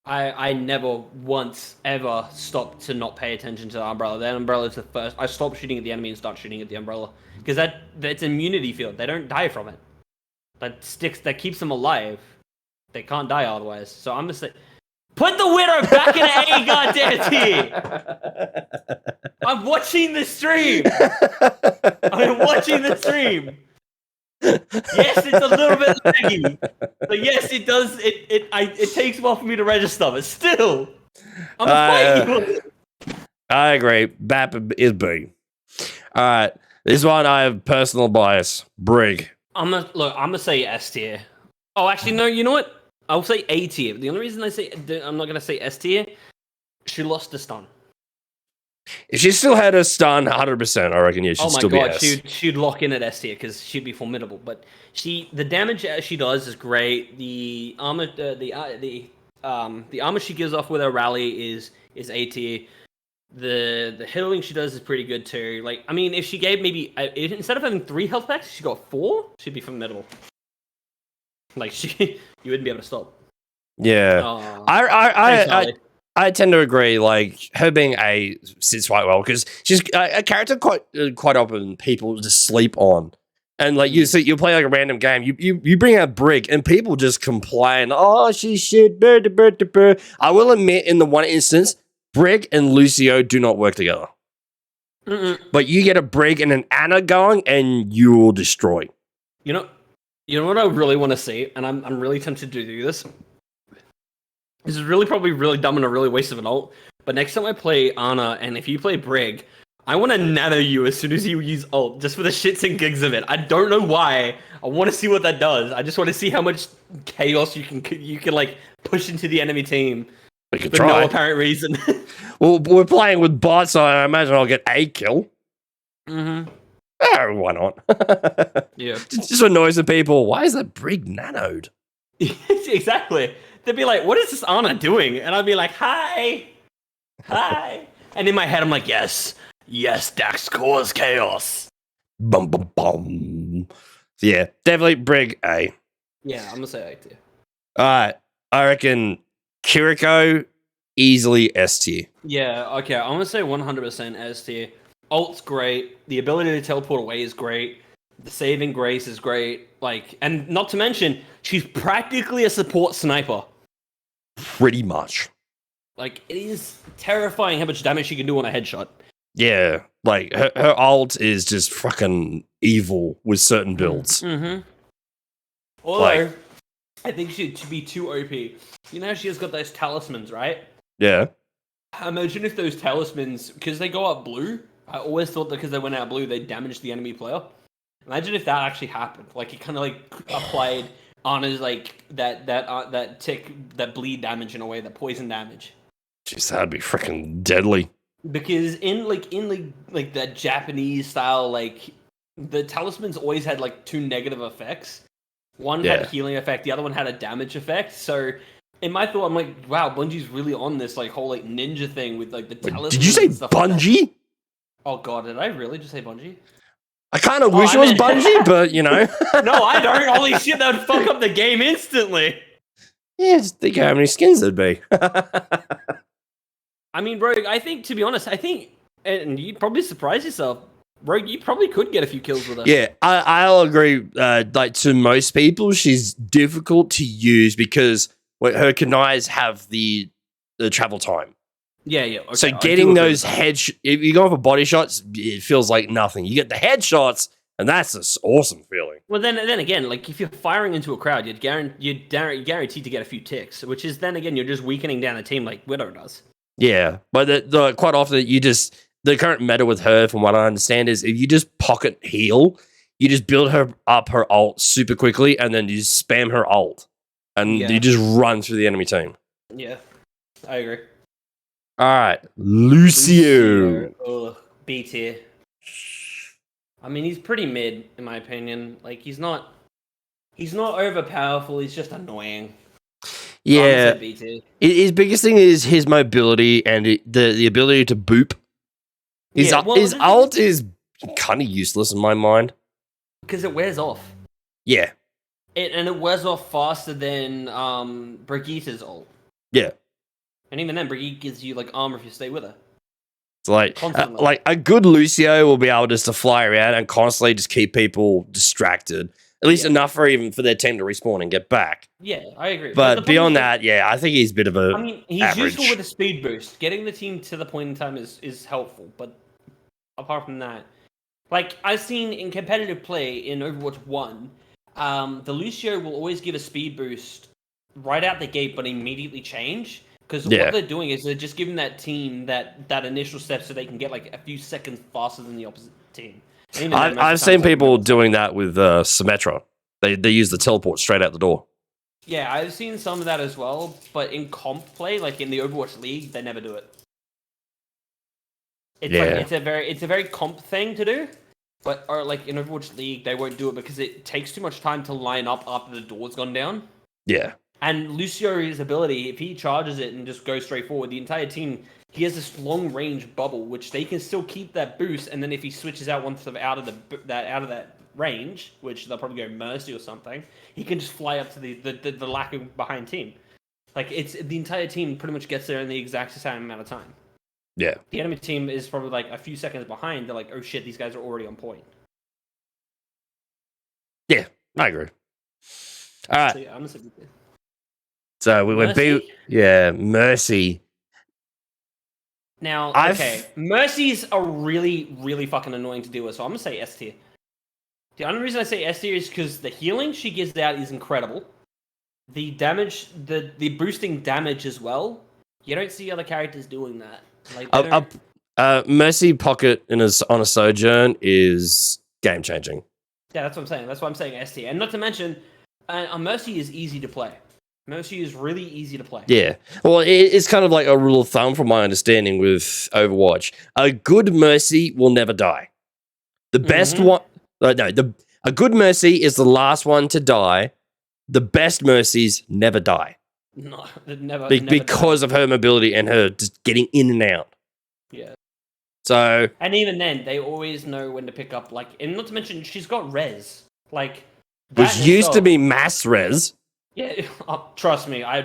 I never once ever stopped to not pay attention to the umbrella. That umbrella is the first. I stopped shooting at the enemy and start shooting at the umbrella because that's immunity field. They don't die from it. That keeps them alive. They can't die otherwise. So I'm gonna say Put the Widow back in A goddamn tier. I'm watching the stream. I'm watching the stream. Yes, it's a little bit laggy. But yes, it does. It takes a while for me to register, but still, I'm fighting. I agree. BAP is B. All right, this one I have personal bias. Brig. I'm gonna say S tier. Oh, actually, no. You know what? I'll say A tier. The only reason I'm not gonna say S tier, she lost the stun. If she still had a stun, 100%, I reckon she'd still be S. She'd lock in at S tier because she'd be formidable. But the damage she does is great. The armor, the armor she gives off with her rally is A tier. The healing she does is pretty good too. Like, I mean, if she gave maybe instead of having 3 health packs, she got 4. She'd be formidable. Like you wouldn't be able to stop. Yeah, I tend to agree. Like, her being A sits quite well because she's a character quite often people just sleep on, and like you play like a random game, you bring out Brig and people just complain. Oh, she's shit. I will admit, in the one instance, Brig and Lucio do not work together. But you get a Brig and an Anna going, and you will destroy. You know what I really want to see, and I'm really tempted to do this. This is probably really dumb and a really waste of an ult. But next time I play Ana, and if you play Brig, I want to nano you as soon as you use ult, just for the shits and gigs of it. I don't know why. I want to see what that does. I just want to see how much chaos you can like push into the enemy team. We could for try. no apparent reason. Well, we're playing with bots, so I imagine I'll get a kill. Mm-hmm. Oh, why not? Yeah. Just annoys the people. Why is that Brig nanoed? Exactly. They'd be like, what is this Ana doing? And I'd be like, hi. And in my head, I'm like, yes, Dax cause chaos. Bum, bum, bum. Yeah, definitely Brig A. Yeah, I'm going to say A tier. All right. I reckon Kiriko, easily S tier. Yeah, okay. I'm going to say 100% S tier. Ult's great. The ability to teleport away is great. The saving grace is great. Like, and not to mention, she's practically a support sniper. Pretty much. Like, it is terrifying how much damage she can do on a headshot. Yeah, like her ult is just fucking evil with certain builds. Mm-hmm. Although, I think she'd be too OP. You know, she has got those talismans, right? Yeah. Imagine if those talismans, because they go up blue. I always thought that because they went out blue, they damaged the enemy player. Imagine if that actually happened. Like, it kind of like applied Ana's like that tick, that bleed damage in a way, that poison damage. Jeez, that'd be freaking deadly. Because in that Japanese style, like the talismans always had like 2 negative effects. One had a healing effect, the other one had a damage effect. So in my thought, I'm like, wow, Bungie's really on this like whole like ninja thing with like the talismans. Did you say Bungie? Like oh god, did I really just say Bungie? I kind of wish it was Bungie, but you know. No, I don't. Holy shit, that would fuck up the game instantly. Yeah, just think how many skins there'd be. I mean, Rogue, I think, to be honest, and you'd probably surprise yourself, Rogue, you probably could get a few kills with her. Yeah, I'll agree. Like, to most people, she's difficult to use because her kunais have the travel time. Yeah. Okay, so getting those if you go for body shots, it feels like nothing. You get the headshots, and that's an awesome feeling. Well, then again, like if you're firing into a crowd, you're guaranteed to get a few ticks, which is then again you're just weakening down the team like Widow does. Yeah, but quite often the current meta with her, from what I understand, is if you just pocket heal, you just build her up her ult super quickly, and then you just spam her ult, and you just run through the enemy team. Yeah, I agree. All right, Lucio. Ugh, B tier. I mean, he's pretty mid in my opinion. Like he's not overpowerful. He's just annoying. Yeah, his biggest thing is his mobility and the ability to boop. His ult is kind of useless in my mind because it wears off. Yeah, it wears off faster than Brigitte's ult. Yeah, and even then, Brigitte gives you like armor if you stay with her. It's like a good Lucio will be able just to fly around and constantly just keep people distracted. At least enough for their team to respawn and get back. Yeah, I agree. But beyond that, yeah, I think he's a bit of a I mean, he's average. useful with a speed boost. Getting the team to the point in time is helpful, but apart from that, like I've seen in competitive play in Overwatch 1, the Lucio will always give a speed boost right out the gate, but immediately change. Because what they're doing is they're just giving that team that initial step so they can get like a few seconds faster than the opposite team. I've seen people doing that with Symmetra. They use the teleport straight out the door. Yeah, I've seen some of that as well, but in comp play, like in the Overwatch League, they never do it. It's a very comp thing to do, or like in Overwatch League, they won't do it because it takes too much time to line up after the door's gone down. Yeah. And Lucio's ability, if he charges it and just goes straight forward, the entire team, he has this long range bubble, which they can still keep that boost. And then if he switches out once they're out of that range, which they'll probably go Mercy or something, he can just fly up to the lacking behind team. Like it's the entire team pretty much gets there in the exact same amount of time. Yeah. The enemy team is probably like a few seconds behind. They're like, oh shit, these guys are already on point. Yeah, I agree. All right. So, yeah, I'm gonna say so we went B. Yeah, Mercy. Now, Mercies are really, really fucking annoying to deal with, so I'm gonna say S tier. The only reason I say S tier is because the healing she gives out is incredible. The damage, the boosting damage as well. You don't see other characters doing that. Like Mercy Pocket on a Sojourn is game changing. Yeah, that's what I'm saying. That's why I'm saying S tier. And not to mention, a Mercy is easy to play. Mercy is really easy to play. Yeah. Well, it's kind of like a rule of thumb from my understanding with Overwatch. A good Mercy will never die. The best one... a good Mercy is the last one to die. The best Mercies never die. No, never. Because of her mobility and her just getting in and out. Yeah. So... And even then, they always know when to pick up, like... And not to mention, she's got res. Like... Which used to be mass res. Yeah, trust me, I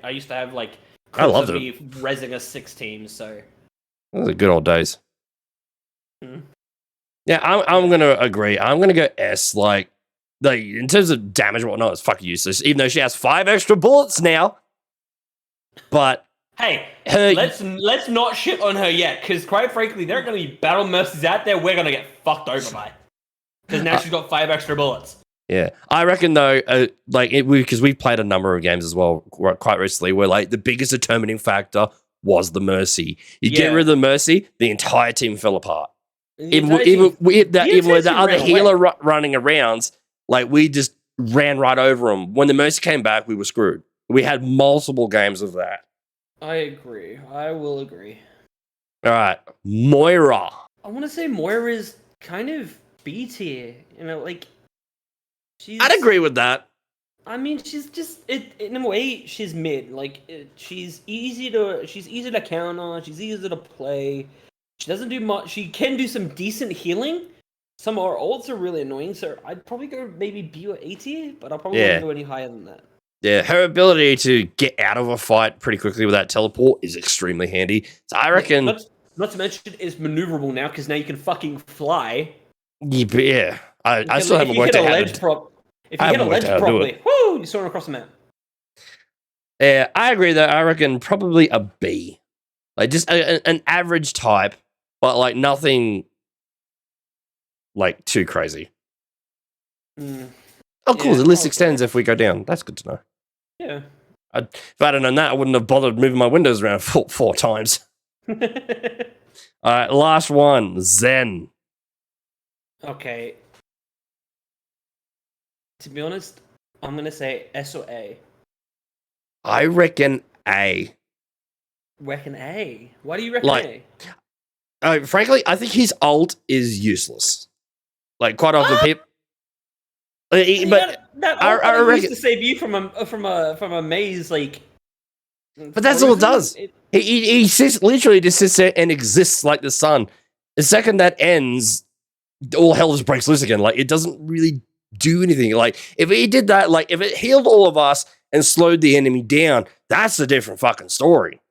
used to have like I loved it. Rezzing a 6 teams, so those are good old days. Yeah, I'm gonna agree. I'm gonna go S. Like in terms of damage and whatnot, it's fucking useless. Even though she has 5 extra bullets now. But hey, let's not shit on her yet, because quite frankly, there are gonna be battle mercies out there we're gonna get fucked over by. Because now she's got 5 extra bullets. Yeah, I reckon though, because we've played a number of games as well quite recently, where like the biggest determining factor was the Mercy. You get rid of the Mercy, the entire team fell apart. Even with the other healer running around, like we just ran right over them. When the Mercy came back, we were screwed. We had multiple games of that. I agree. I will agree. All right, Moira. I want to say Moira is kind of B tier. You know, like. I'd agree with that. I mean, she's just in a way she's mid. Like she's easy to counter. She's easy to play. She doesn't do much. She can do some decent healing. Some of her ults are really annoying, so I'd probably go maybe B or A tier, but I'll probably not go any higher than that. Yeah, her ability to get out of a fight pretty quickly with that teleport is extremely handy. So I reckon. Not to mention it's maneuverable now because now you can fucking fly. Yeah. I still haven't worked out how to... If you hit a ledge properly, whoo, you saw it across the map. Yeah, I agree though. I reckon probably a B. Like just an average type, but like nothing like too crazy. Oh, cool. The list extends if we go down. That's good to know. Yeah. If I'd have known that, I wouldn't have bothered moving my windows around four times. All right, last one, Zen. Okay. To be honest, I'm going to say S or A. I reckon A. Reckon A? Why do you reckon A? Frankly, I think his ult is useless. Like, quite often people... I reckon to save you from a maze, like... But that's all it does. He literally just sits there and exists like the sun. The second that ends, all hell just breaks loose again. Like, it doesn't really... do anything. Like if he did that, like if it healed all of us and slowed the enemy down, that's a different fucking story.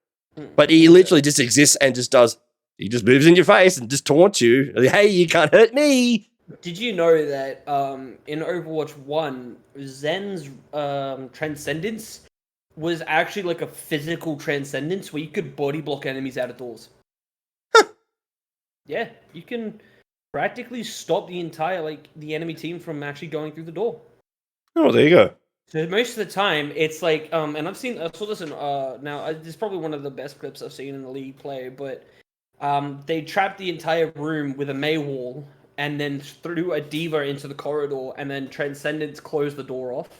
But he literally just exists and he just moves in your face and just taunts you. Hey, you can't hurt me. Did you know that in Overwatch 1, Zen's transcendence was actually like a physical transcendence where you could body block enemies out of doors? Yeah, you can practically stop the entire the enemy team from actually going through the door. Oh, there you go. So most of the time, it's like, and I saw this in, this is probably one of the best clips I've seen in the league play, but they trapped the entire room with a May wall, and then threw a diva into the corridor, and then Transcendence closed the door off,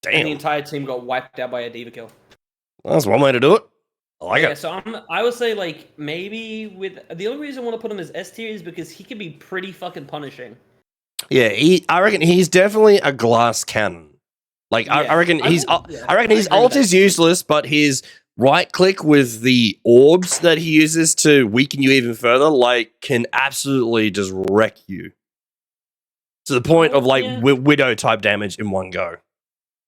and the Damn. entire team got wiped out by a diva kill. That's one way to do it. I like Yeah, it. so I would say, like, maybe with, the only reason I want to put him as S tier is because he can be pretty fucking punishing. Yeah, I reckon he's definitely a glass cannon. Like I Yeah. reckon his I his agree with ult that. is useless, but his right click with the orbs that he uses to weaken you even further, like, can absolutely just wreck you to the point of like Yeah. widow type damage in one go.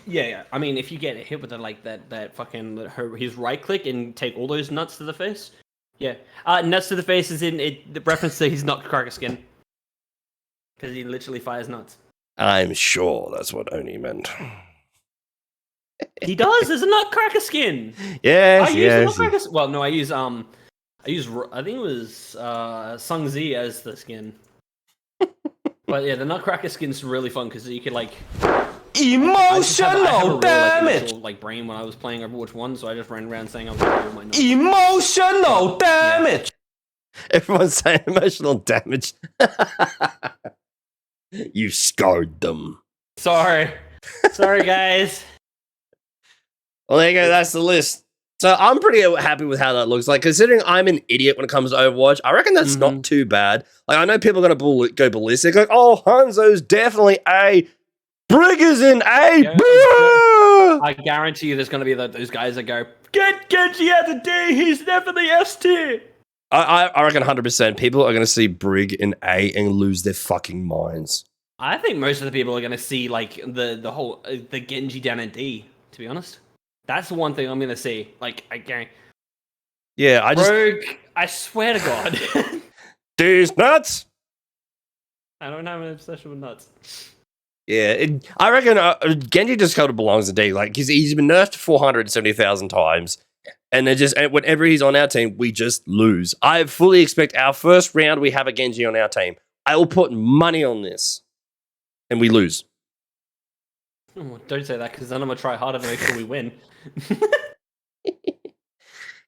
Yeah. I mean, if you get hit with that fucking his right click and take all those nuts to the face, yeah. Nuts to the face is in the reference to his nutcracker skin, because he literally fires nuts. I'm sure that's what Oni meant. He does. There's a nutcracker skin. Yes, I use the yes. nutcracker. Well, no, I use I think it was Sung Zi as the skin. But yeah, the nutcracker skin's really fun because you could like. I just have a real, like brain when I was playing Overwatch 1, so I just ran around saying I was like, oh my nuts. Emotional damage. Everyone's saying emotional damage. You scarred them. Sorry, guys. Well, there you go. That's the list. So I'm pretty happy with how that looks. Like, considering I'm an idiot when it comes to Overwatch, I reckon that's not too bad. Like, I know people are going to go ballistic. Like, oh, Hanzo's definitely A. Brig is in A. Yeah, I guarantee you there's going to be those guys that go, get Genji as a D, he's definitely S tier. I reckon 100% people are going to see Brig in A and lose their fucking minds. I think most of the people are going to see, like, the whole, the Genji down in D, to be honest. That's the one thing I'm going to see. Like, I guarantee. Yeah, Rogue, I swear to God. These nuts. I don't have an obsession with nuts. Yeah, I reckon Genji just kind of belongs to D. Like, he's been nerfed 470,000 times, and whenever he's on our team, we just lose. I fully expect our first round we have a Genji on our team. I will put money on this, and we lose. Oh, don't say that, because then I'm going to try harder to make sure we win.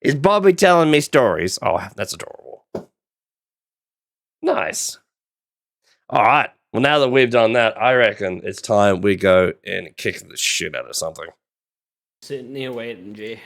Is Bobby telling me stories? Oh, that's adorable. Nice. All right. Well, now that we've done that, I reckon it's time we go and kick the shit out of something. Sitting here waiting, G.